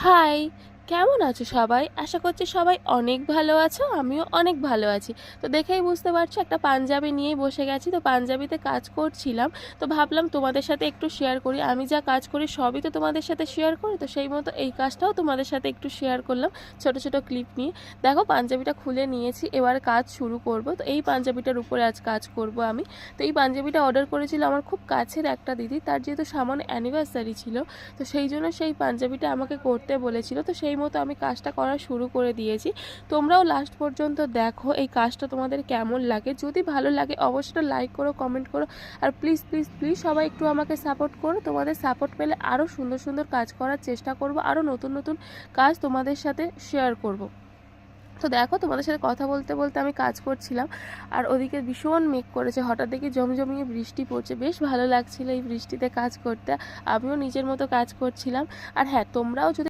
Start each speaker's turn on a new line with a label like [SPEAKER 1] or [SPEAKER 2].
[SPEAKER 1] High, কেমন আছো সবাই? আশা করছি সবাই অনেক ভালো আছো, আমিও অনেক ভালো আছি। তো দেখেই বুঝতে পারছো একটা পাঞ্জাবি নিয়েই বসে গেছি। তো পাঞ্জাবিতে কাজ করছিলাম। তো ভাবলাম তোমাদের সাথে একটু শেয়ার করি। আমি যা কাজ করি সবই তো তোমাদের সাথে শেয়ার করি। তো সেই মতো এই কাজটাও তোমাদের সাথে একটু শেয়ার করলাম ছোট ছোট ক্লিপ নিয়ে। দেখো পাঞ্জাবিটা খুলে নিয়েছি, এবার কাজ শুরু করব। তো এই পাঞ্জাবিটার উপরে আজ কাজ করব আমি। তো এই পাঞ্জাবিটা অর্ডার করেছিল আমার খুব কাছের একটা দিদি, তার যেহেতু সামনে অ্যানিভার্সারি ছিল, তো সেই জন্য সেই পাঞ্জাবিটা আমাকে করতে বলেছিল। তো সেই মতো আমি কাজটা করা শুরু করে দিয়েছি। তোমরাও লাস্ট পর্যন্ত দেখো এই কাজটা তোমাদের কেমন লাগে। যদি ভালো লাগে অবশ্যই লাইক করো, কমেন্ট করো, আর প্লিজ প্লিজ প্লিজ সবাই একটু আমাকে সাপোর্ট করো। তোমাদের সাপোর্ট পেলে আরও সুন্দর সুন্দর কাজ করার চেষ্টা করব, আরও নতুন নতুন কাজ তোমাদের সাথে শেয়ার করব। তো দেখো তোমাদের সাথে কথা বলতে বলতে আমি কাজ করছিলাম, আর ওদিকে ভীষণ মেঘ করেছে, হঠাৎ দেখি জমজমিয়ে বৃষ্টি পড়ছে। বেশ ভালো লাগছিল এই বৃষ্টিতে কাজ করতে। আমিও নিজের মতো কাজ করছিলাম। আর হ্যাঁ, তোমরাও যদি